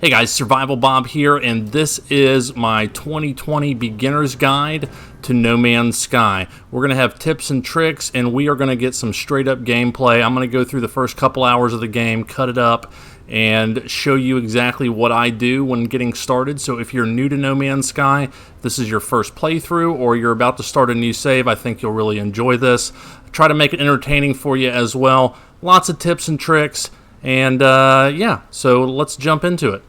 Hey guys, Survival Bob here, and this is my 2020 Beginner's Guide to No Man's Sky. We're going to have tips and tricks, and we are going to get some straight-up gameplay. I'm going to go through the first couple hours of the game, cut it up, and show you exactly what I do when getting started. So if you're new to No Man's Sky, this is your first playthrough, or you're about to start a new save, I think you'll really enjoy this. Try to make it entertaining for you as well. Lots of tips and tricks, and yeah, so let's jump into it.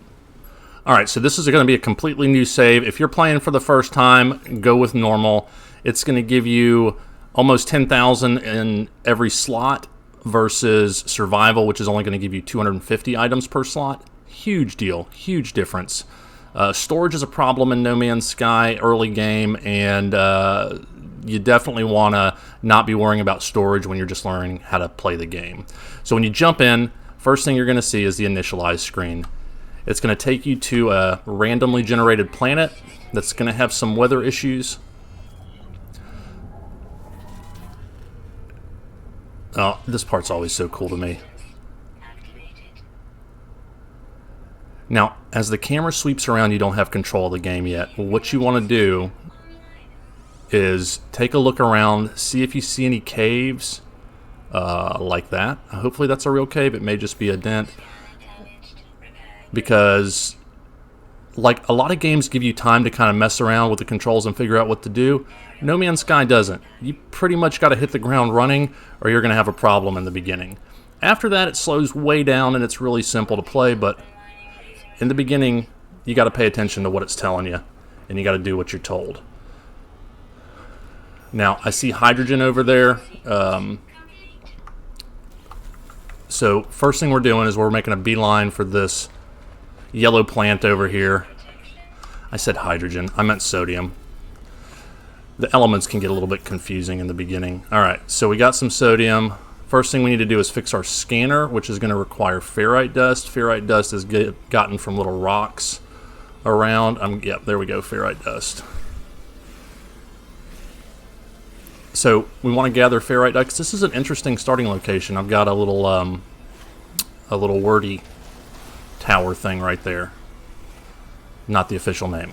Alright, so this is going to be a completely new save. If you're playing for the first time, go with normal. It's going to give you almost 10,000 in every slot versus survival, which is only going to give you 250 items per slot. Huge deal, huge difference. Storage is a problem in No Man's Sky early game, and you definitely want to not be worrying about storage when you're just learning how to play the game. So when you jump in, first thing you're going to see is the initialize screen. It's going to take you to a randomly generated planet that's going to have some weather issues. Oh, this part's always so cool to me. Now, as the camera sweeps around, you don't have control of the game yet. What you want to do is take a look around, see if you see any caves like that. Hopefully that's a real cave. It may just be a dent. Because, like, a lot of games give you time to kind of mess around with the controls and figure out what to do. No Man's Sky doesn't. You pretty much got to hit the ground running, or you're going to have a problem in the beginning. After that, it slows way down, and it's really simple to play, but in the beginning, you got to pay attention to what it's telling you, and you got to do what you're told. Now, I see hydrogen over there. So, first thing we're doing is we're making a beeline for this yellow plant over here. I said hydrogen. I meant sodium. The elements can get a little bit confusing in the beginning. Alright, so we got some sodium. First thing we need to do is fix our scanner, which is going to require ferrite dust. Ferrite dust is gotten from little rocks around. Yep, there we go, ferrite dust. So we want to gather ferrite dust. This is an interesting starting location. I've got a little wordy tower thing right there. Not the official name.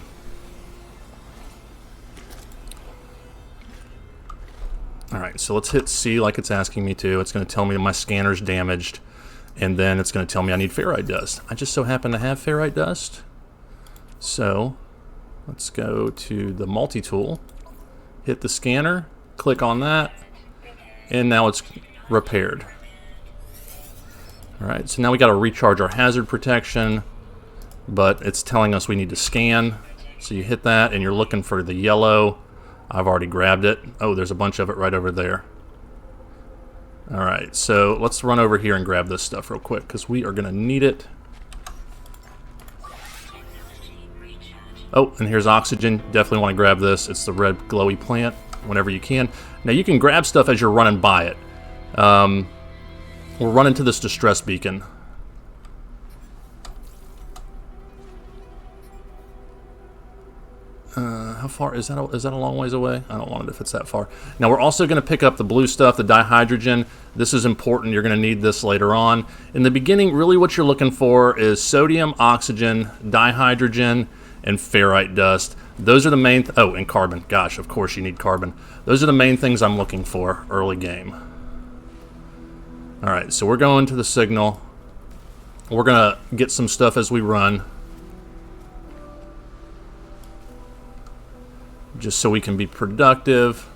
Alright, so let's hit C like it's asking me to. It's going to tell me that my scanner's damaged, and then it's going to tell me I need ferrite dust. I just so happen to have ferrite dust. So let's go to the multi-tool, hit the scanner, click on that, and now it's repaired. Alright, so now we got to recharge our hazard protection, but it's telling us we need to scan. So you hit that and you're looking for the yellow. I've already grabbed it. Oh, there's a bunch of it right over there. Alright, so let's run over here and grab this stuff real quick because we are going to need it. Oh, and here's oxygen. Definitely want to grab this. It's the red glowy plant whenever you can. Now you can grab stuff as you're running by it. We'll run into this distress beacon. How far is that? Is that a long ways away? I don't want it if it's that far. Now we're also going to pick up the blue stuff, the dihydrogen. This is important. You're going to need this later on. In the beginning, really what you're looking for is sodium, oxygen, dihydrogen, and ferrite dust. Those are the main... oh, and carbon. Gosh, of course you need carbon. Those are the main things I'm looking for early game. Alright, so we're going to the signal. We're going to get some stuff as we run. Just so we can be productive.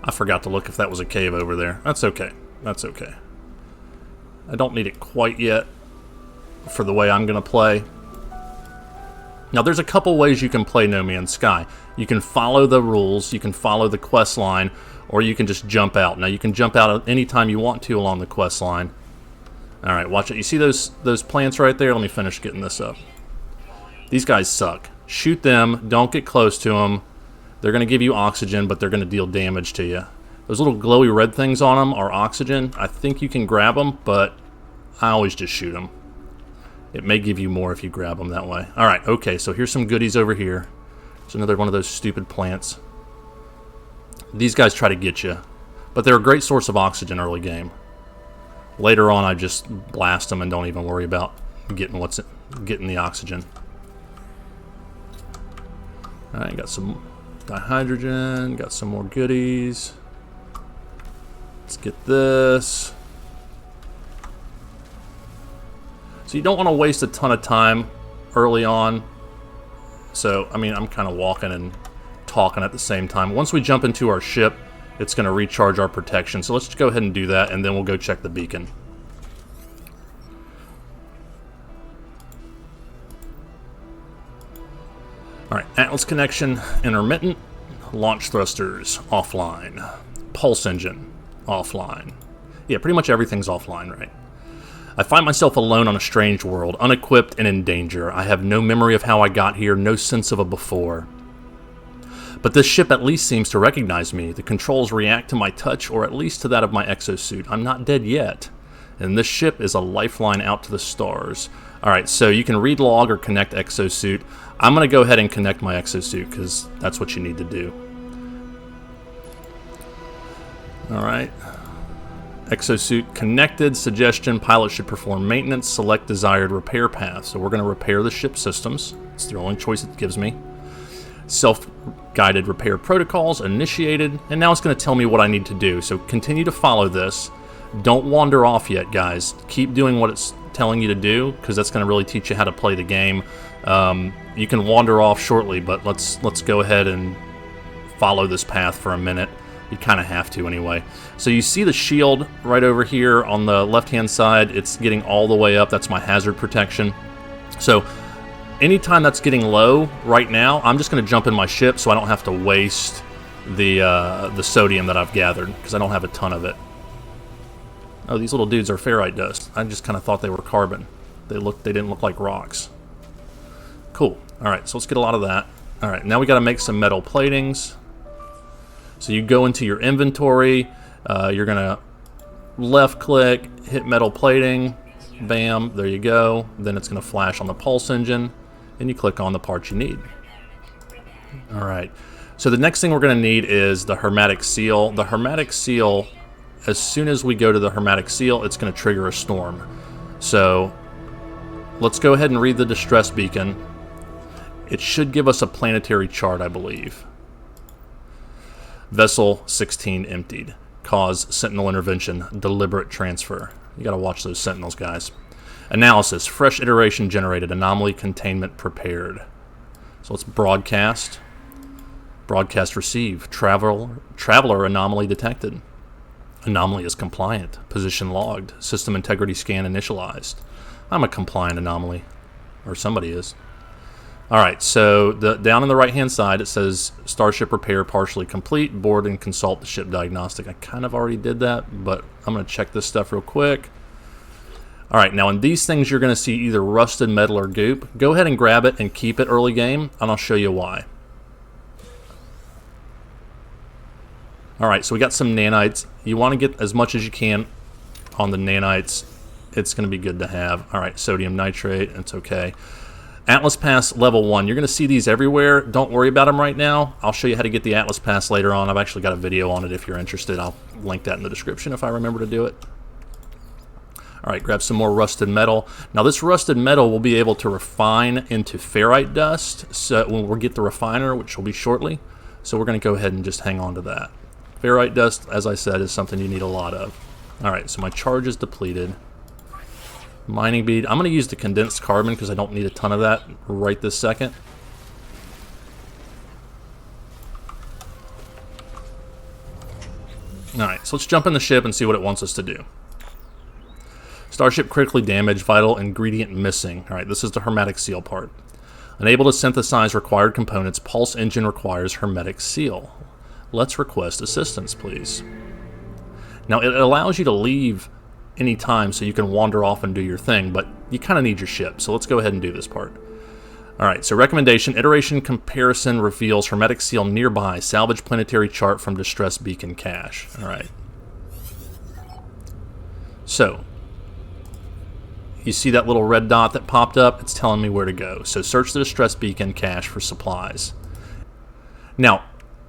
I forgot to look if that was a cave over there. That's okay. That's okay. I don't need it quite yet for the way I'm going to play. Now, there's a couple ways you can play No Man's Sky. You can follow the rules, you can follow the quest line, or you can just jump out. Now, you can jump out anytime you want to along the quest line. Alright, watch it. You see those plants right there? Let me finish getting this up. These guys suck. Shoot them. Don't get close to them. They're going to give you oxygen, but they're going to deal damage to you. Those little glowy red things on them are oxygen. I think you can grab them, but I always just shoot them. It may give you more if you grab them that way. Alright, okay, so here's some goodies over here. It's another one of those stupid plants. These guys try to get you, but they're a great source of oxygen early game. Later on, I just blast them and don't even worry about getting the oxygen. All right, got some dihydrogen, got some more goodies. Let's get this. So you don't want to waste a ton of time early on. So, I mean, I'm kind of walking and talking at the same time. Once we jump into our ship, it's going to recharge our protection. So let's just go ahead and do that, and then we'll go check the beacon. Alright, Atlas connection intermittent. Launch thrusters offline. Pulse engine offline. Yeah, pretty much everything's offline, right? I find myself alone on a strange world, unequipped and in danger. I have no memory of how I got here, no sense of a before. But this ship at least seems to recognize me. The controls react to my touch, or at least to that of my exosuit. I'm not dead yet. And this ship is a lifeline out to the stars. Alright, so you can read log or connect exosuit. I'm going to go ahead and connect my exosuit, because that's what you need to do. Alright. Exosuit connected. Suggestion, pilot should perform maintenance. Select desired repair path. So we're going to repair the ship systems. It's the only choice it gives me. Self-guided repair protocols initiated, and now it's going to tell me what I need to do. So continue to follow this. Don't wander off yet, guys. Keep doing what it's telling you to do, because that's going to really teach you how to play the game. You can wander off shortly, but let's go ahead and follow this path for a minute. You kind of have to anyway. So you see the shield right over here on the left-hand side. It's getting all the way up. That's my hazard protection. So anytime that's getting low right now, I'm just going to jump in my ship so I don't have to waste the sodium that I've gathered, because I don't have a ton of it. Oh, these little dudes are ferrite dust. I just kind of thought they were carbon. They didn't look like rocks. Cool. All right, so let's get a lot of that. All right, now we got to make some metal platings. So you go into your inventory. You're gonna left click, hit metal plating. Bam, there you go. Then it's gonna flash on the pulse engine, and you click on the part you need. All right. So the next thing we're gonna need is the hermetic seal. The hermetic seal, as soon as we go to the hermetic seal, it's going to trigger a storm. So let's go ahead and read the distress beacon. It should give us a planetary chart, I believe. Vessel 16 emptied. Cause sentinel intervention. Deliberate transfer. You got to watch those sentinels, guys. Analysis. Fresh iteration generated. Anomaly containment prepared. So let's broadcast. Broadcast receive. Traveler anomaly detected. Anomaly is compliant. Position logged. System integrity scan initialized. I'm a compliant anomaly. Or somebody is. Alright, so down on the right-hand side it says Starship repair partially complete. Board and consult the ship diagnostic. I kind of already did that, but I'm going to check this stuff real quick. Alright, now in these things you're going to see either rusted metal or goop. Go ahead and grab it and keep it early game, and I'll show you why. Alright, so we got some nanites. You want to get as much as you can on the nanites. It's going to be good to have. Alright, sodium nitrate, it's okay. Atlas Pass level 1. You're going to see these everywhere. Don't worry about them right now. I'll show you how to get the Atlas Pass later on. I've actually got a video on it if you're interested. I'll link that in the description if I remember to do it. Alright, grab some more rusted metal. Now this rusted metal will be able to refine into ferrite dust so when we get the refiner, which will be shortly. So we're going to go ahead and just hang on to that. Ferrite dust, as I said, is something you need a lot of. Alright, so my charge is depleted. Mining bead. I'm going to use the condensed carbon because I don't need a ton of that right this second. Alright, so let's jump in the ship and see what it wants us to do. Starship critically damaged, vital ingredient missing. Alright, this is the hermetic seal part. Unable to synthesize required components, pulse engine requires hermetic seal. Let's request assistance, please. Now, it allows you to leave any time so you can wander off and do your thing, but you kind of need your ship, so let's go ahead and do this part. Alright, so recommendation, iteration comparison reveals hermetic seal nearby, salvage planetary chart from distress beacon cache. Alright. So, you see that little red dot that popped up? It's telling me where to go. So search the distress beacon cache for supplies. Now,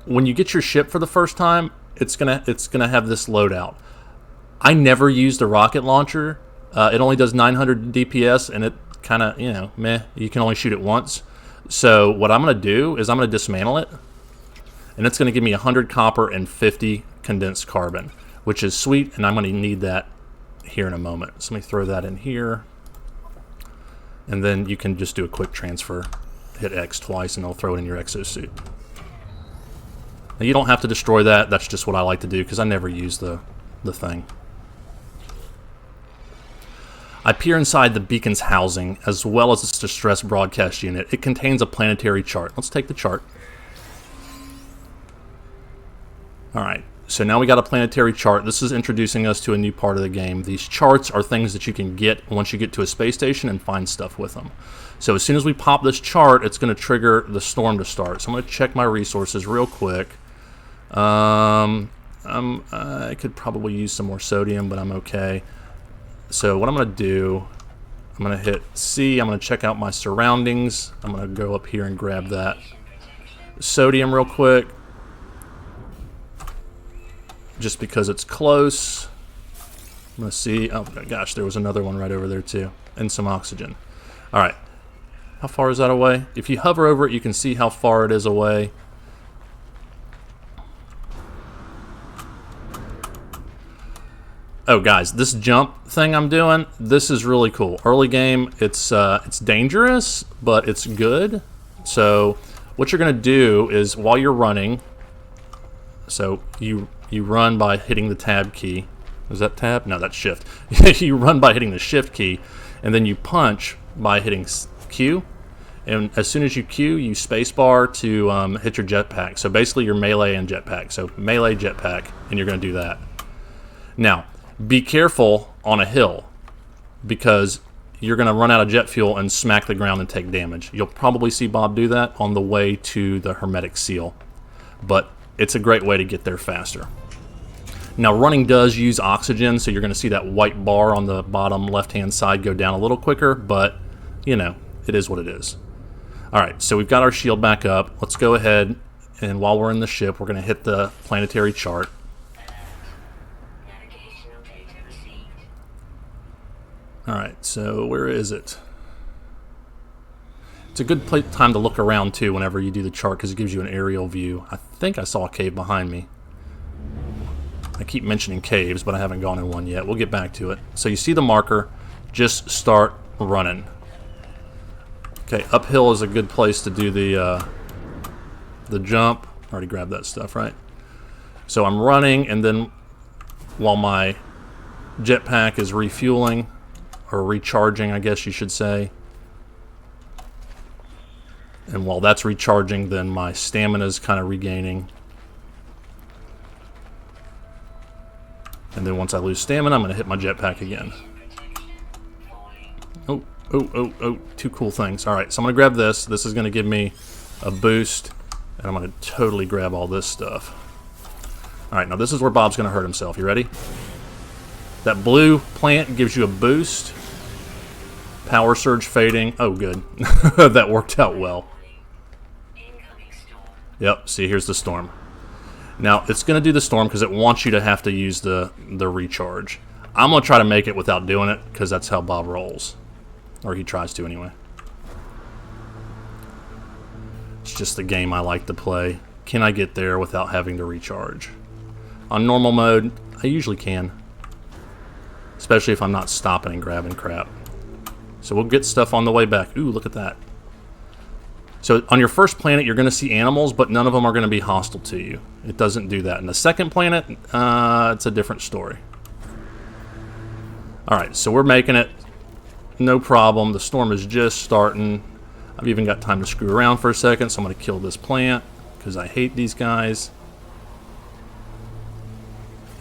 when you get your ship for the first time, it's gonna have this loadout. I never used a rocket launcher. It only does 900 DPS, and it kind of, you know, meh. You can only shoot it once. So what I'm going to do is I'm going to dismantle it, and it's going to give me 100 copper and 50 condensed carbon, which is sweet, and I'm going to need that here in a moment. So let me throw that in here, and then you can just do a quick transfer. Hit X twice, and it'll throw it in your exosuit. Now, you don't have to destroy that. That's just what I like to do because I never use the thing. I peer inside the beacon's housing, as well as its distress broadcast unit. It contains a planetary chart. Let's take the chart. Alright, so now we got a planetary chart. This is introducing us to a new part of the game. These charts are things that you can get once you get to a space station and find stuff with them. So as soon as we pop this chart, it's going to trigger the storm to start. So I'm going to check my resources real quick. I could probably use some more sodium, but I'm okay. So what I'm going to do, I'm going to hit C. I'm going to check out my surroundings. I'm going to go up here and grab that sodium real quick, just because it's close. I'm going to see. Oh gosh, there was another one right over there too, and some oxygen. All right, how far is that away? If you hover over it, you can see how far it is away. Oh, guys, this jump thing I'm doing, this is really cool. Early game, it's dangerous, but it's good. So what you're going to do is while you're running, so you run by hitting the tab key. Is that tab? No, that's shift. You run by hitting the shift key, and then you punch by hitting Q. And as soon as you Q, you spacebar to hit your jetpack. So basically, your melee and jetpack. So melee, jetpack, and you're going to do that. Now, be careful on a hill, because you're going to run out of jet fuel and smack the ground and take damage. You'll probably see Bob do that on the way to the hermetic seal, but it's a great way to get there faster. Now, running does use oxygen, so you're going to see that white bar on the bottom left-hand side go down a little quicker, but, you know, it is what it is. All right, so we've got our shield back up. Let's go ahead, and while we're in the ship, we're going to hit the planetary chart. Alright, so where is it? It's a good time to look around too whenever you do the chart, because it gives you an aerial view. I think I saw a cave behind me. I keep mentioning caves, but I haven't gone in one yet. We'll get back to it. So you see the marker, just start running. Okay, uphill is a good place to do the jump. I already grabbed that stuff, right? So I'm running, and then while my jetpack is refueling, or recharging, I guess you should say. And while that's recharging, then my stamina is kind of regaining. And then once I lose stamina, I'm going to hit my jetpack again. Oh, two cool things. Alright, so I'm going to grab this. This is going to give me a boost, and I'm going to totally grab all this stuff. Alright, now this is where Bob's going to hurt himself. You ready? That blue plant gives you a boost. Power surge fading. Oh, good. That worked out well. Yep, see, here's the storm. Now, it's going to do the storm because it wants you to have to use the recharge. I'm going to try to make it without doing it, because that's how Bob rolls. Or he tries to, anyway. It's just the game I like to play. Can I get there without having to recharge? On normal mode, I usually can. Especially if I'm not stopping and grabbing crap. So we'll get stuff on the way back. Ooh, look at that. So on your first planet, you're going to see animals, but none of them are going to be hostile to you. It doesn't do that. In the second planet, it's a different story. Alright, so we're making it. No problem. The storm is just starting. I've even got time to screw around for a second, so I'm going to kill this plant, because I hate these guys.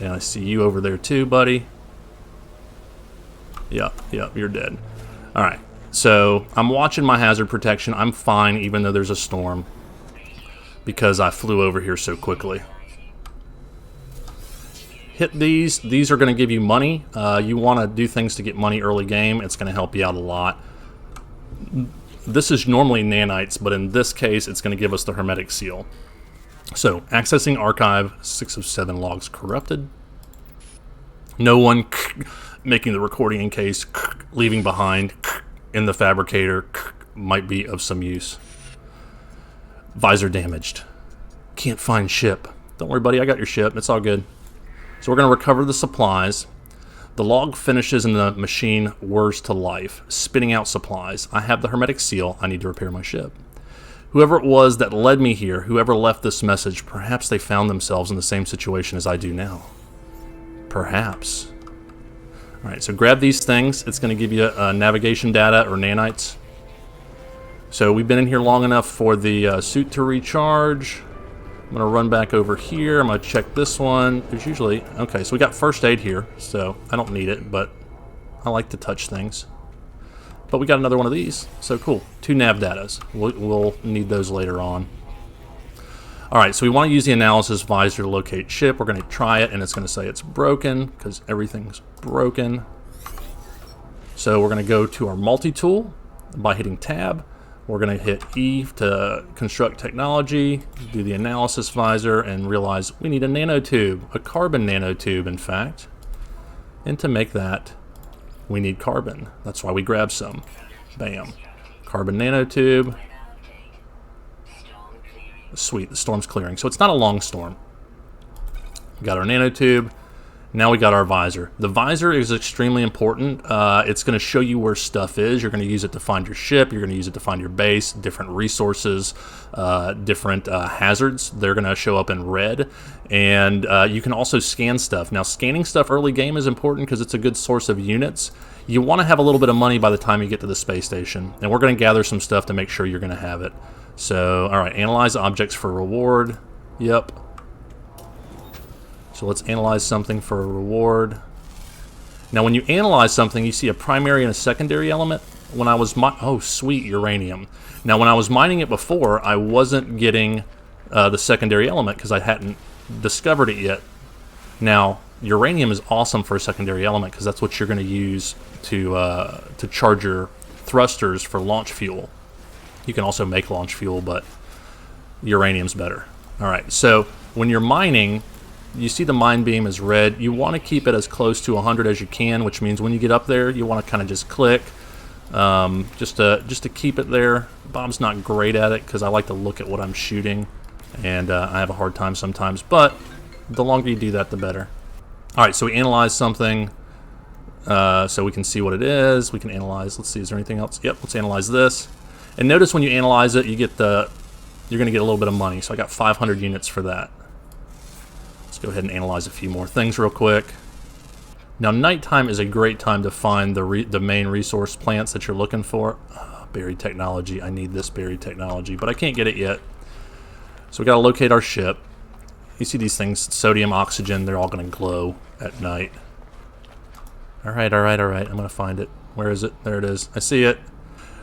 And I see you over there too, buddy. Yep, you're dead. Alright, so I'm watching my hazard protection. I'm fine even though there's a storm, because I flew over here so quickly. Hit these. These are going to give you money. You want to do things to get money early game. It's going to help you out a lot. This is normally nanites, but in this case it's going to give us the hermetic seal. So, accessing archive, 6 of 7 logs corrupted. No one making the recording in case leaving behind in the fabricator might be of some use. Visor damaged. Can't find ship. Don't worry, buddy, I got your ship. It's all good. So we're going to recover the supplies. The log finishes and the machine whirs to life, spitting out supplies. I have the hermetic seal. I need to repair my ship. Whoever it was that led me here, whoever left this message, perhaps they found themselves in the same situation as I do now. Perhaps. All right, so grab these things. It's going to give you navigation data or nanites. So we've been in here long enough for the suit to recharge. I'm going to run back over here. I'm going to check this one. There's usually... Okay, so we got first aid here, so I don't need it, but I like to touch things. But we got another one of these, so cool. 2 nav datas. We'll need those later on. Alright, so we want to use the analysis visor to locate ship. We're going to try it, and it's going to say it's broken, because everything's broken. So we're going to go to our multi-tool by hitting tab. We're going to hit E to construct technology, do the analysis visor, and realize we need a nanotube, a carbon nanotube, in fact. And to make that, we need carbon. That's why we grab some. Bam. Carbon nanotube. Sweet, the storm's clearing. So it's not a long storm. We got our nanotube. Now we got our visor. The visor is extremely important. It's going to show you where stuff is. You're going to use it to find your ship. You're going to use it to find your base, different resources, different hazards. They're going to show up in red. And you can also scan stuff. Now, scanning stuff early game is important because it's a good source of units. You want to have a little bit of money by the time you get to the space station. And we're going to gather some stuff to make sure you're going to have it. So, all right, analyze objects for reward. Yep. So let's analyze something for a reward. Now when you analyze something, you see a primary and a secondary element. When I was oh sweet, uranium. Now when I was mining it before, I wasn't getting the secondary element because I hadn't discovered it yet. Now uranium is awesome for a secondary element because that's what you're going to use to charge your thrusters for launch fuel. You can also make launch fuel, but uranium's better. All right, so when you're mining, you see the mine beam is red. You want to keep it as close to 100 as you can, which means when you get up there, you want to kind of just click, just to keep it there. Bob's not great at it because I like to look at what I'm shooting, and I have a hard time sometimes. But the longer you do that, the better. All right, so we analyze something, so we can see what it is. We can analyze. Let's see, is there anything else? Yep, let's analyze this. And notice when you analyze it, you get you're going to get a little bit of money. So I got 500 units for that. Let's go ahead and analyze a few more things real quick. Now, nighttime is a great time to find the main resource plants that you're looking for. Buried technology. I need this buried technology, but I can't get it yet. So we got to locate our ship. You see these things, sodium, oxygen, they're all going to glow at night. All right, all right, all right. I'm going to find it. Where is it? There it is. I see it.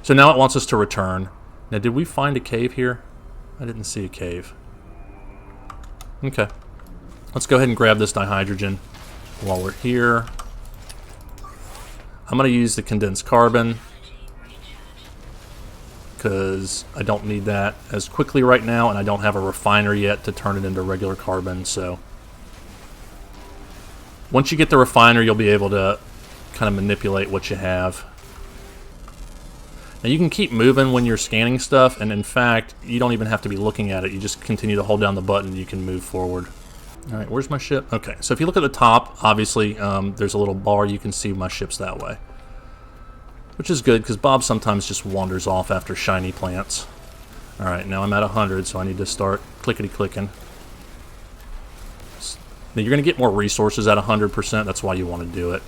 So now it wants us to return. Now, did we find a cave here? I didn't see a cave. Okay. Let's go ahead and grab this dihydrogen while we're here. I'm going to use the condensed carbon because I don't need that as quickly right now, and I don't have a refiner yet to turn it into regular carbon. So once you get the refiner, you'll be able to kind of manipulate what you have. Now you can keep moving when you're scanning stuff, and in fact, you don't even have to be looking at it. You just continue to hold down the button, you can move forward. All right, where's my ship? Okay, so if you look at the top, obviously there's a little bar. You can see my ship's that way, which is good because Bob sometimes just wanders off after shiny plants. All right, now I'm at 100, so I need to start clickety-clicking. Now you're going to get more resources at 100%. That's why you want to do it.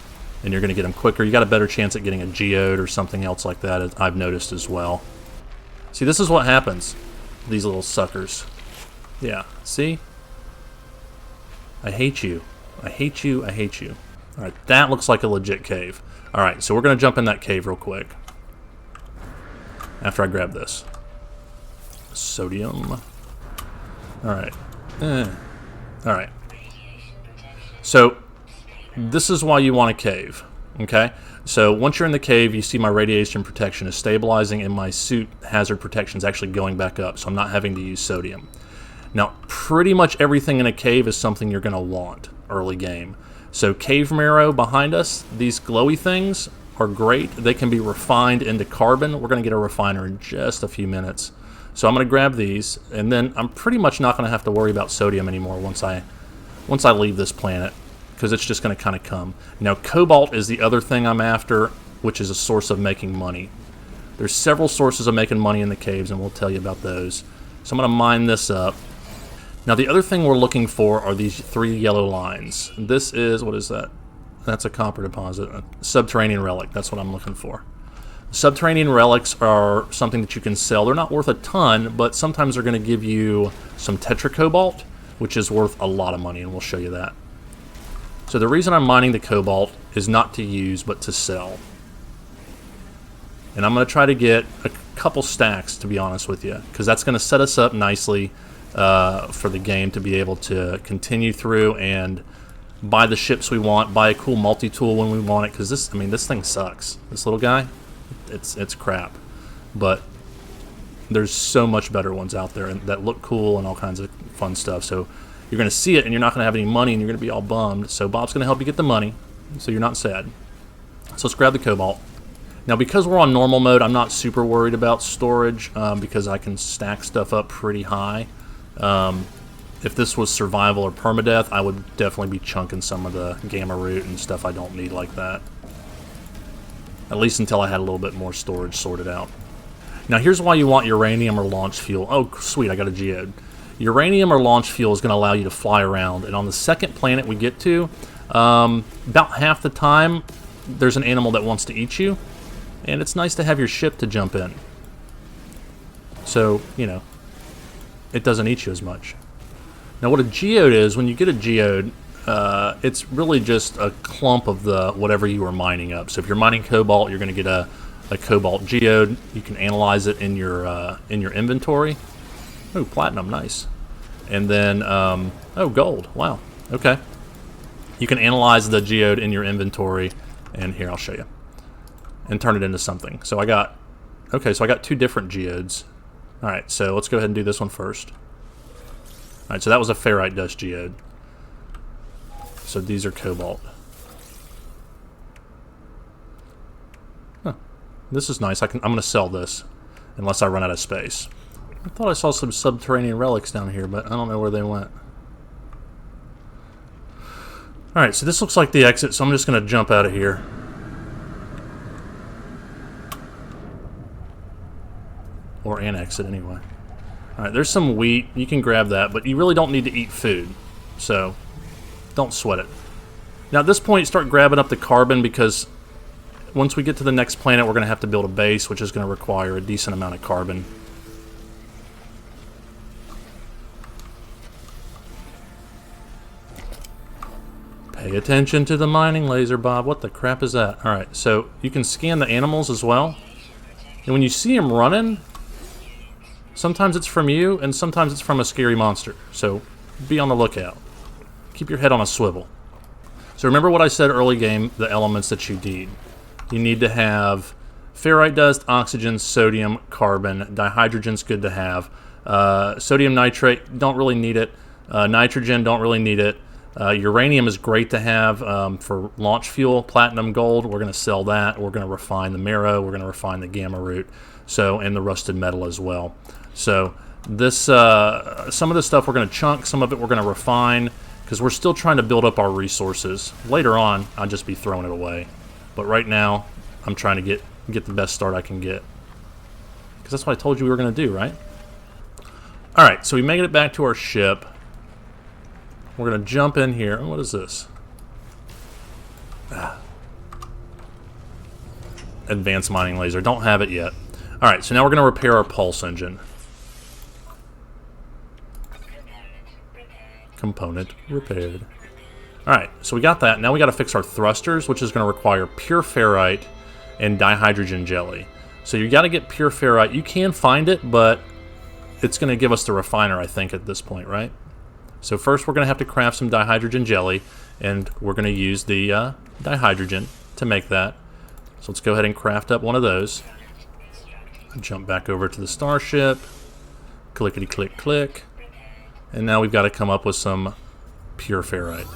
And you're going to get them quicker. You got a better chance at getting a geode or something else like that, as I've noticed as well. See, this is what happens. These little suckers. Yeah, see? I hate you. I hate you. I hate you. All right, that looks like a legit cave. All right, so we're going to jump in that cave real quick. After I grab this. Sodium. All right. All right. So this is why you want a cave, okay? So once you're in the cave, you see my radiation protection is stabilizing and my suit hazard protection is actually going back up, so I'm not having to use sodium. Now, pretty much everything in a cave is something you're going to want early game. So cave marrow behind us, these glowy things are great. They can be refined into carbon. We're going to get a refiner in just a few minutes. So I'm going to grab these, and then I'm pretty much not going to have to worry about sodium anymore once I leave this planet, because it's just going to kind of come. Now, cobalt is the other thing I'm after, which is a source of making money. There's several sources of making money in the caves, and we'll tell you about those. So I'm going to mine this up. Now, the other thing we're looking for are these 3 yellow lines. This is, what is that? That's a copper deposit, a subterranean relic. That's what I'm looking for. Subterranean relics are something that you can sell. They're not worth a ton, but sometimes they're going to give you some tetracobalt, which is worth a lot of money, and we'll show you that. So the reason I'm mining the cobalt is not to use, but to sell. And I'm going to try to get a couple stacks, to be honest with you, because that's going to set us up nicely for the game to be able to continue through and buy the ships we want, buy a cool multi-tool when we want it, because this thing sucks. This little guy, it's crap. But there's so much better ones out there that look cool and all kinds of fun stuff. So you're going to see it and you're not going to have any money and you're going to be all bummed. So Bob's going to help you get the money so you're not sad. So let's grab the cobalt. Now, because we're on normal mode, I'm not super worried about storage because I can stack stuff up pretty high. If this was survival or permadeath, I would definitely be chunking some of the gamma root and stuff I don't need like that. At least until I had a little bit more storage sorted out. Now, here's why you want uranium or launch fuel. Oh, sweet, I got a geode. Uranium or launch fuel is going to allow you to fly around. And on the second planet we get to, about half the time, there's an animal that wants to eat you. And it's nice to have your ship to jump in. So, you know, it doesn't eat you as much. Now, what a geode is, when you get a geode, it's really just a clump of the whatever you are mining up. So if you're mining cobalt, you're going to get a cobalt geode. You can analyze it in your inventory. Oh, platinum, nice. And then, oh, gold. Wow. Okay. You can analyze the geode in your inventory, and here, I'll show you, and turn it into something. So I got 2 different geodes. All right, so let's go ahead and do this one first. All right, so that was a ferrite dust geode. So these are cobalt. Huh. This is nice. I'm going to sell this unless I run out of space. I thought I saw some subterranean relics down here, but I don't know where they went. All right, so this looks like the exit, so I'm just going to jump out of here. Or an exit, anyway. All right, there's some wheat. You can grab that, but you really don't need to eat food. So don't sweat it. Now, at this point, start grabbing up the carbon, because once we get to the next planet, we're going to have to build a base, which is going to require a decent amount of carbon. Pay attention to the mining laser, Bob. What the crap is that? All right, so you can scan the animals as well. And when you see them running, sometimes it's from you, and sometimes it's from a scary monster. So be on the lookout. Keep your head on a swivel. So remember what I said early game, the elements that you need. You need to have ferrite dust, oxygen, sodium, carbon. Dihydrogen's good to have. Sodium nitrate, don't really need it. Nitrogen, don't really need it. Uranium is great to have for launch fuel. Platinum, gold, we're going to sell that. We're going to refine the marrow. We're going to refine the gamma root. So, and the rusted metal as well. So this, some of this stuff we're going to chunk, some of it we're going to refine, because we're still trying to build up our resources. Later on, I'll just be throwing it away. But right now, I'm trying to get the best start I can get. Because that's what I told you we were going to do, right? All right, so we made it back to our ship. We're going to jump in here. What is this? Advanced mining laser. Don't have it yet. All right, so now we're going to repair our pulse engine. Component repaired. All right, so we got that. Now we got to fix our thrusters, which is going to require pure ferrite and dihydrogen jelly. So you got to get pure ferrite. You can find it, but it's going to give us the refiner, I think, at this point, right? So first we're going to have to craft some dihydrogen jelly, and we're going to use the dihydrogen to make that. So let's go ahead and craft up one of those. Jump back over to the starship. Clickety-click-click. And now we've got to come up with some pure ferrite.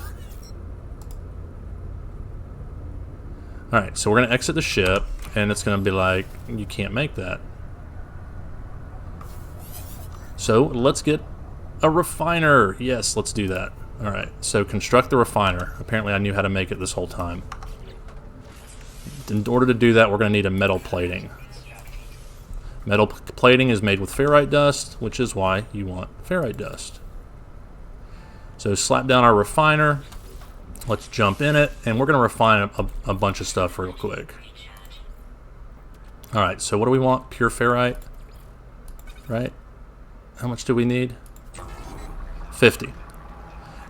Alright, so we're going to exit the ship, and it's going to be like, you can't make that. So let's get a refiner. Yes, let's do that. Alright, so construct the refiner. Apparently I knew how to make it this whole time. In order to do that, we're going to need a metal plating. Metal plating is made with ferrite dust, which is why you want ferrite dust. So slap down our refiner. Let's jump in it, and we're going to refine a bunch of stuff real quick. Alright, so what do we want? Pure ferrite, right? How much do we need? 50.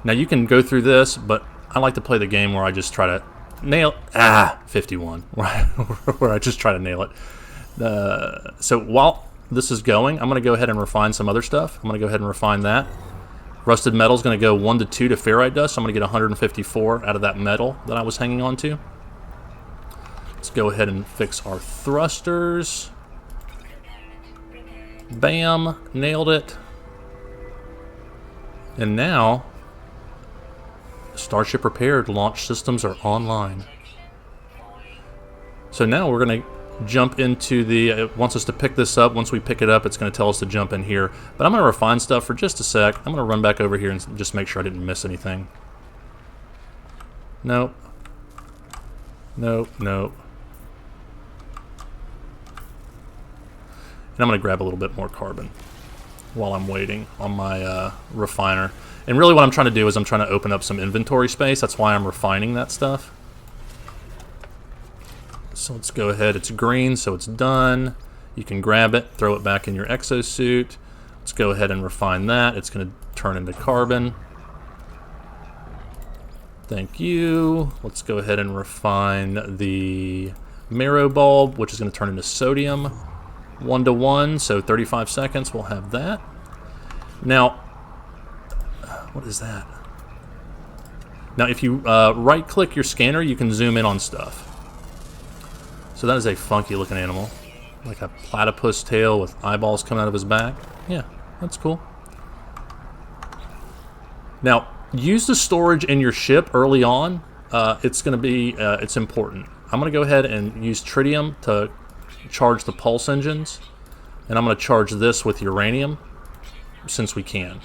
Now you can go through this, but I like to play the game where I just try to nail... 51. Where I just try to nail it. So while this is going, I'm going to go ahead and refine some other stuff. I'm going to go ahead and refine that. Rusted metal is going to go 1 to 2 to ferrite dust. So I'm going to get 154 out of that metal that I was hanging on to. Let's go ahead and fix our thrusters. Bam! Nailed it. And now, Starship repaired. Launch systems are online. So now we're going to jump into the... It wants us to pick this up. Once we pick it up, it's going to tell us to jump in here. But I'm going to refine stuff for just a sec. I'm going to run back over here and just make sure I didn't miss anything. Nope. Nope, nope. And I'm going to grab a little bit more carbon while I'm waiting on my refiner. And really what I'm trying to do is I'm trying to open up some inventory space. That's why I'm refining that stuff. So let's go ahead. It's green, so it's done. You can grab it, throw it back in your exosuit. Let's go ahead and refine that. It's going to turn into carbon. Thank you. Let's go ahead and refine the marrow bulb, which is going to turn into sodium. 1 to 1, so 35 seconds. We'll have that. Now, what is that? Now, if you right-click your scanner, you can zoom in on stuff. So that is a funky looking animal. Like a platypus tail with eyeballs coming out of his back. Yeah, that's cool. Now, use the storage in your ship early on. It's going to be, it's important. I'm going to go ahead and use tritium to charge the pulse engines. And I'm going to charge this with uranium since we can.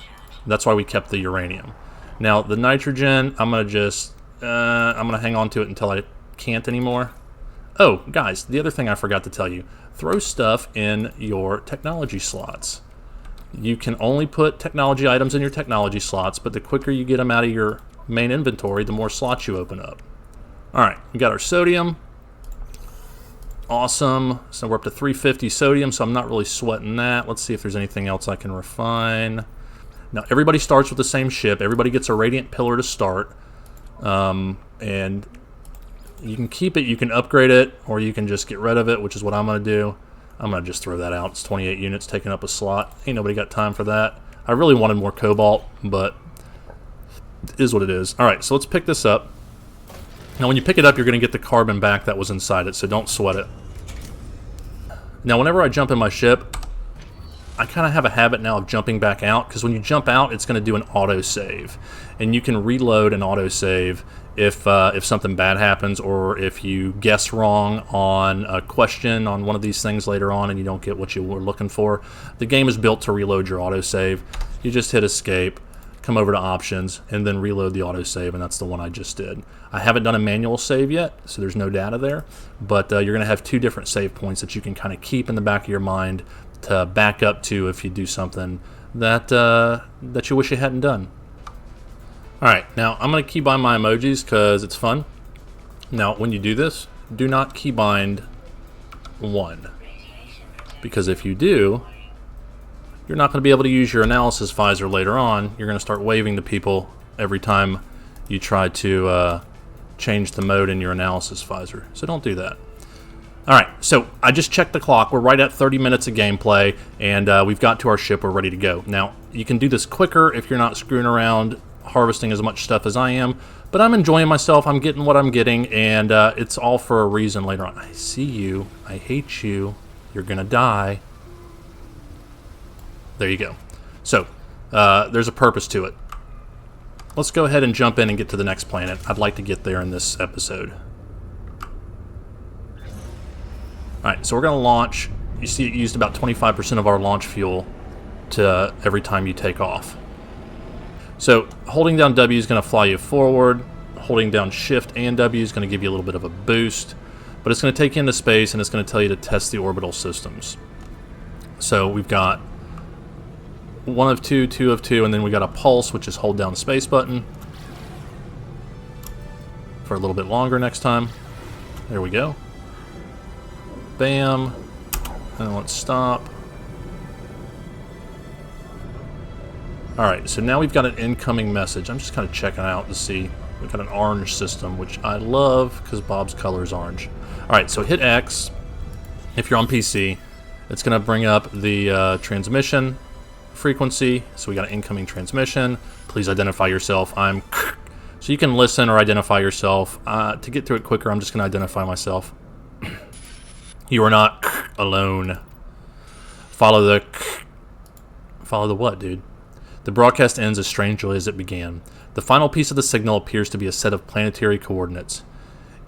That's why we kept the uranium. Now, the nitrogen, I'm going to just, I'm going to hang on to it until I can't anymore. Oh, guys, the other thing I forgot to tell you. Throw stuff in your technology slots. You can only put technology items in your technology slots, but the quicker you get them out of your main inventory, the more slots you open up. Alright, we got our sodium. Awesome. So we're up to 350 sodium, so I'm not really sweating that. Let's see if there's anything else I can refine. Now, everybody starts with the same ship. Everybody gets a radiant pillar to start. And you can keep it, you can upgrade it, or you can just get rid of it, which is what I'm going to do. I'm going to just throw that out. It's 28 units taking up a slot. Ain't nobody got time for that. I really wanted more cobalt, but it is what it is. Alright, so let's pick this up. Now when you pick it up, you're going to get the carbon back that was inside it, so don't sweat it. Now whenever I jump in my ship, I kind of have a habit now of jumping back out, because when you jump out, it's going to do an autosave. And you can reload an autosave if something bad happens, or if you guess wrong on a question on one of these things later on and you don't get what you were looking for. The game is built to reload your autosave. You just hit escape, come over to options, and then reload the autosave, and that's the one I just did. I haven't done a manual save yet, so there's no data there, but you're going to have 2 different save points that you can kind of keep in the back of your mind to back up to if you do something that that you wish you hadn't done. Alright, now I'm going to keybind my emojis because it's fun. Now, when you do this, do not keybind 1. Because if you do, you're not going to be able to use your analysis visor later on. You're going to start waving to people every time you try to change the mode in your analysis visor. So don't do that. Alright, so I just checked the clock. We're right at 30 minutes of gameplay, and we've got to our ship. We're ready to go. Now, you can do this quicker if you're not screwing around harvesting as much stuff as I am, but I'm enjoying myself. I'm getting what I'm getting, and it's all for a reason later on. I see you. I hate you. You're gonna die. There you go. So, there's a purpose to it. Let's go ahead and jump in and get to the next planet. I'd like to get there in this episode. Alright, so we're going to launch. You see it used about 25% of our launch fuel to every time you take off. So holding down W is going to fly you forward. Holding down Shift and W is going to give you a little bit of a boost. But it's going to take you into space, and it's going to tell you to test the orbital systems. So we've got 1 of 2, 2 of 2, and then we got a pulse, which is hold down the space button for a little bit longer next time. There we go. Bam. And let's stop. Alright, so now we've got an incoming message. I'm just kind of checking out to see. We've got an orange system, which I love because Bob's color is orange. Alright, so hit X if you're on PC. It's going to bring up the transmission frequency. So we got an incoming transmission. Please identify yourself. So you can listen or identify yourself. To get through it quicker, I'm just going to identify myself. You are not alone. Follow the what, dude? The broadcast ends as strangely as it began. The final piece of the signal appears to be a set of planetary coordinates.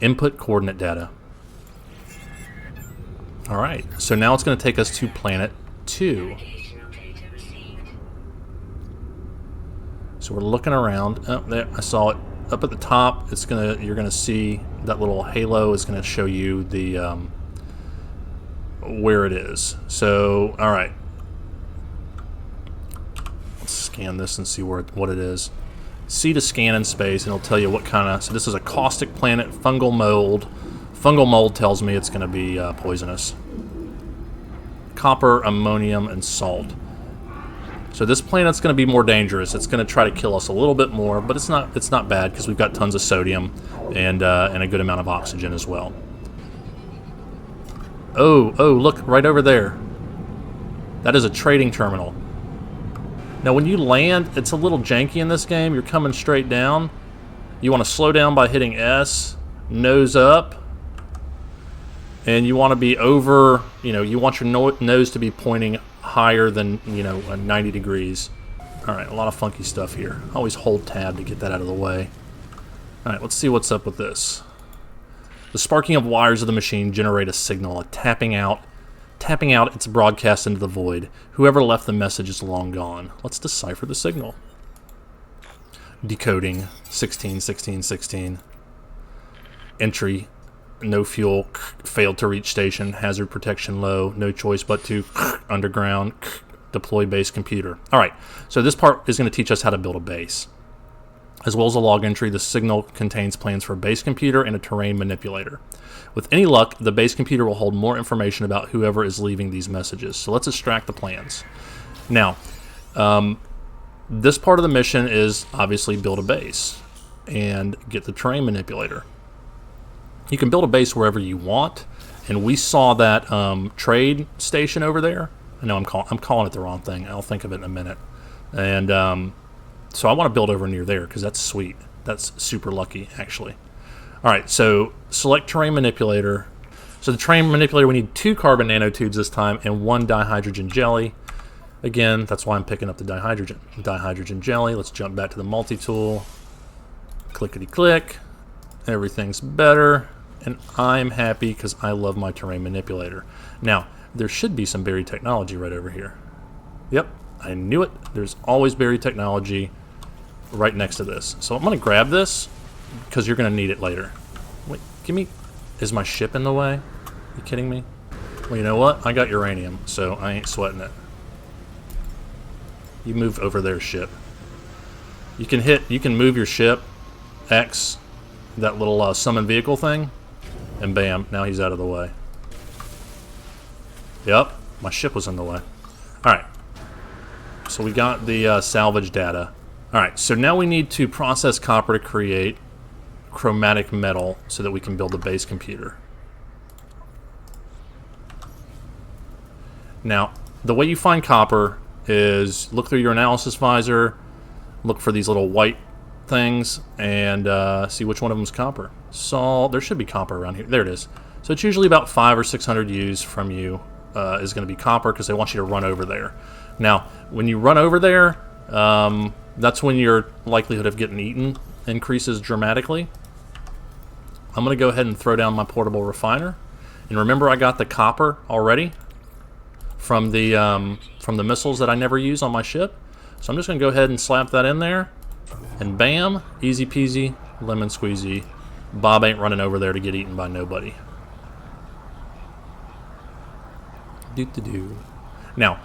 Input coordinate data. Alright, so now it's going to take us to planet 2. So we're looking around. Oh, there, I saw it. Up at the top, you're gonna see that little halo is gonna show you the where it is. So, alright. Let's scan this and see what it is. C to scan in space, and it'll tell you what kind of... So this is a caustic planet, fungal mold. Fungal mold tells me it's going to be poisonous. Copper, ammonium, and salt. So this planet's going to be more dangerous. It's going to try to kill us a little bit more, but it's not bad because we've got tons of sodium and a good amount of oxygen as well. Oh, look, right over there. That is a trading terminal. Now when you land, it's a little janky in this game. You're coming straight down. You want to slow down by hitting S, nose up, and you want to be over, you want your nose to be pointing higher than, 90 degrees. Alright, a lot of funky stuff here. Always hold tab to get that out of the way. Alright, let's see what's up with this. The sparking of wires of the machine generate a signal, a tapping out its broadcast into the void. Whoever left the message is long gone. Let's decipher the signal. Decoding 16, 16, 16. Entry: no fuel, failed to reach station, hazard protection low, no choice but to underground, deploy base computer. Alright, so this part is going to teach us how to build a base. As well as a log entry, the signal contains plans for a base computer and a terrain manipulator. With any luck, the base computer will hold more information about whoever is leaving these messages. So let's extract the plans. Now, this part of the mission is obviously build a base and get the terrain manipulator. You can build a base wherever you want, and we saw that trade station over there. I know I'm calling it the wrong thing. I'll think of it in a minute. And so I want to build over near there because that's sweet. That's super lucky, actually. Alright, so select terrain manipulator. So the terrain manipulator, we need 2 carbon nanotubes this time and 1 dihydrogen jelly. Again, that's why I'm picking up the dihydrogen jelly. Let's jump back to the multi-tool. Clickety-click. Everything's better. And I'm happy because I love my terrain manipulator. Now, there should be some buried technology right over here. Yep, I knew it. There's always buried technology right next to this. So I'm going to grab this because you're going to need it later. Wait, is my ship in the way? Are you kidding me? Well, you know what? I got uranium, so I ain't sweating it. You move over there, ship. You can move your ship, X, that little summon vehicle thing, and bam, now he's out of the way. Yep, my ship was in the way. Alright, so we got the salvage data. Alright, so now we need to process copper to create chromatic metal so that we can build a base computer. Now, the way you find copper is look through your analysis visor, look for these little white things, and see which one of them is copper. So there should be copper around here. There it is. So it's usually about 500 or 600 U's from you is going to be copper because they want you to run over there. Now, when you run over there, that's when your likelihood of getting eaten increases dramatically. I'm going to go ahead and throw down my portable refiner. And remember, I got the copper already from the missiles that I never use on my ship. So I'm just going to go ahead and slap that in there. And bam, easy peasy, lemon squeezy. Bob ain't running over there to get eaten by nobody. Doo-doo-doo. Now,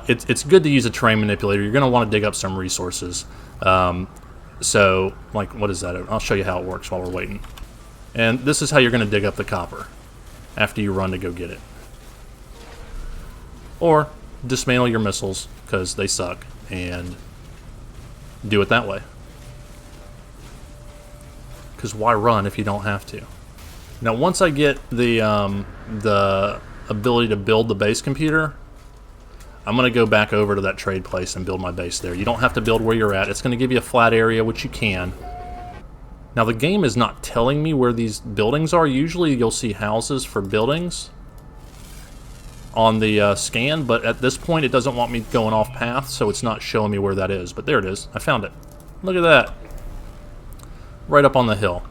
it's good to use a terrain manipulator. You're going to want to dig up some resources. So, like, what is that? I'll show you how it works while we're waiting. And this is how you're going to dig up the copper after you run to go get it. Or dismantle your missiles, because they suck, and do it that way. Because why run if you don't have to? Now, once I get the ability to build the base computer, I'm going to go back over to that trade place and build my base there. You don't have to build where you're at. It's going to give you a flat area, which you can. Now, the game is not telling me where these buildings are. Usually, you'll see houses for buildings on the scan, but at this point, it doesn't want me going off path, so it's not showing me where that is. But there it is. I found it. Look at that. Right up on the hill.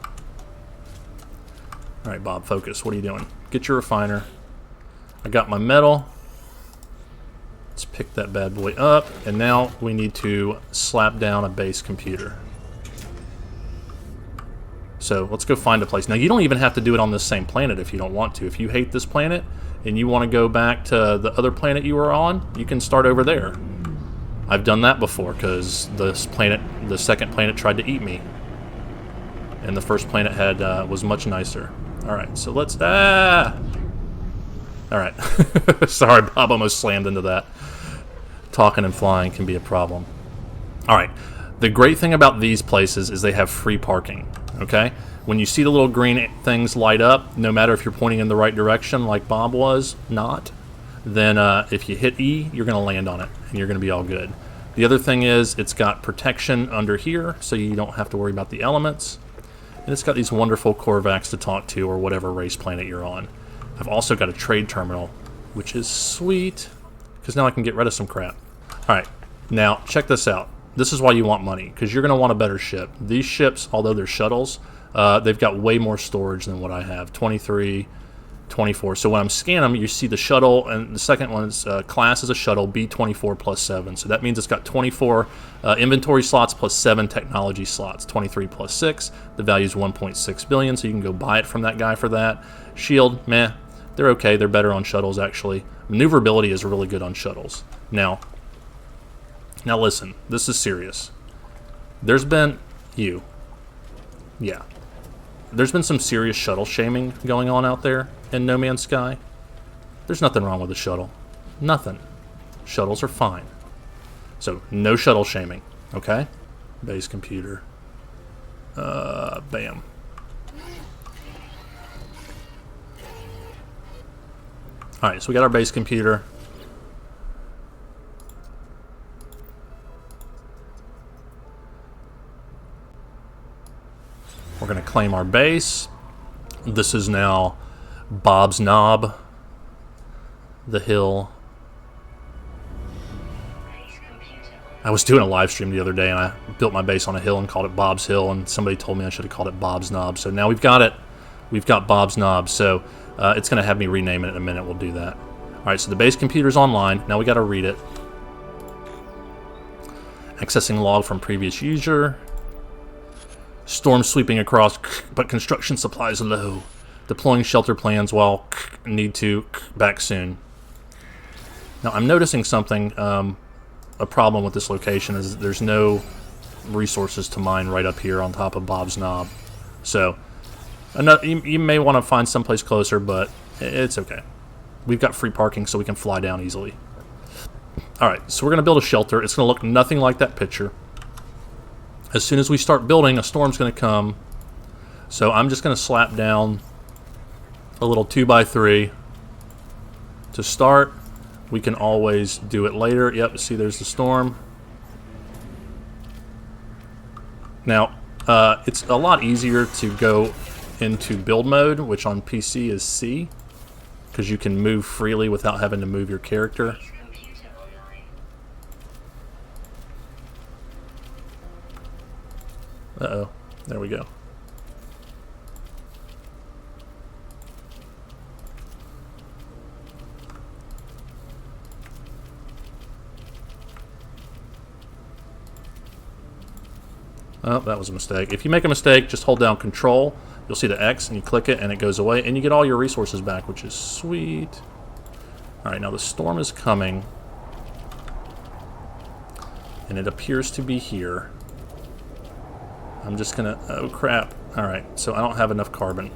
All right, Bob, focus. What are you doing? Get your refiner. I got my metal. Let's pick that bad boy up, and now we need to slap down a base computer. So let's go find a place. Now, you don't even have to do it on this same planet if you don't want to. If you hate this planet and you want to go back to the other planet you were on, you can start over there. I've done that before because the second planet tried to eat me. And the first planet was much nicer. All right, so let's... All right. Sorry, Bob almost slammed into that. Talking and flying can be a problem. All right. The great thing about these places is they have free parking, okay? When you see the little green things light up, no matter if you're pointing in the right direction like Bob was not, then if you hit E, you're going to land on it, and you're going to be all good. The other thing is it's got protection under here, so you don't have to worry about the elements. And it's got these wonderful Korvax to talk to, or whatever race planet you're on. I've also got a trade terminal, which is sweet, because now I can get rid of some crap. All right, now check this out. This is why you want money, because you're going to want a better ship. These ships, although they're shuttles, they've got way more storage than what I have, 23, 24. So when I'm scanning them, you see the shuttle, and the second one's class is a shuttle, B24 plus 7. So that means it's got 24 inventory slots plus 7 technology slots, 23 plus 6. The value is 1.6 billion, so you can go buy it from that guy for that. Shield, meh, they're okay. They're better on shuttles, actually. Maneuverability is really good on shuttles. Now listen, this is serious. There's been there's been some serious shuttle shaming going on out there in No Man's Sky. There's nothing wrong with the shuttle. Nothing. Shuttles are fine. So, no shuttle shaming, okay? Base computer. Bam. Alright, so we got our base computer. We're going to claim our base. This is now Bob's Knob, the hill. I was doing a live stream the other day, and I built my base on a hill and called it Bob's Hill, and somebody told me I should have called it Bob's Knob. So now we've got it. We've got Bob's Knob. So it's going to have me rename it in a minute. We'll do that. All right, so the base computer's online. Now we got to read it. Accessing log from previous user. Storm sweeping across, but construction supplies low. Deploying shelter plans while need to back soon. Now I'm noticing something, a problem with this location is there's no resources to mine right up here on top of Bob's Knob. So you may want to find someplace closer, but it's okay. We've got free parking so we can fly down easily. Alright, so we're going to build a shelter. It's going to look nothing like that picture. As soon as we start building, a storm's going to come. So I'm just going to slap down a little 2x3 to start. We can always do it later. Yep, see there's the storm. Now, it's a lot easier to go into build mode, which on PC is C, because you can move freely without having to move your character. Uh-oh. There we go. Oh, that was a mistake. If you make a mistake, just hold down Control. You'll see the X, and you click it, and it goes away, and you get all your resources back, which is sweet. All right, now the storm is coming, and it appears to be here. I'm just gonna... Oh, crap. All right, so I don't have enough carbon.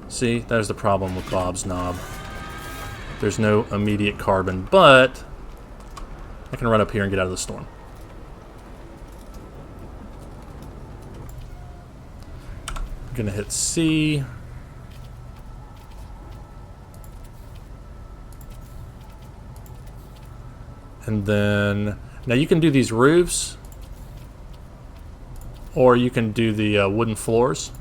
See, there's the problem with Bob's Knob. There's no immediate carbon, but I can run up here and get out of the storm. Gonna hit C. And then, now you can do these roofs, or you can do the wooden floors.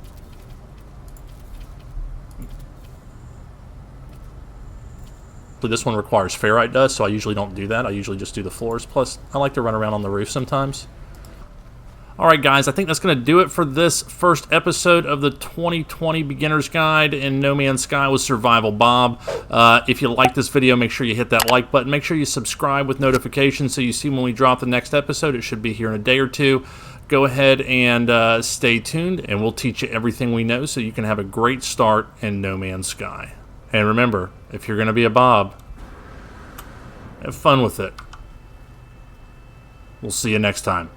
This one requires ferrite dust, so I usually don't do that. I usually just do the floors. Plus, I like to run around on the roof sometimes. Alright guys, I think that's going to do it for this first episode of the 2020 Beginner's Guide in No Man's Sky with Survival Bob. If you like this video, make sure you hit that like button. Make sure you subscribe with notifications so you see when we drop the next episode. It should be here in a day or two. Go ahead and stay tuned, and we'll teach you everything we know so you can have a great start in No Man's Sky. And remember, if you're going to be a Bob, have fun with it. We'll see you next time.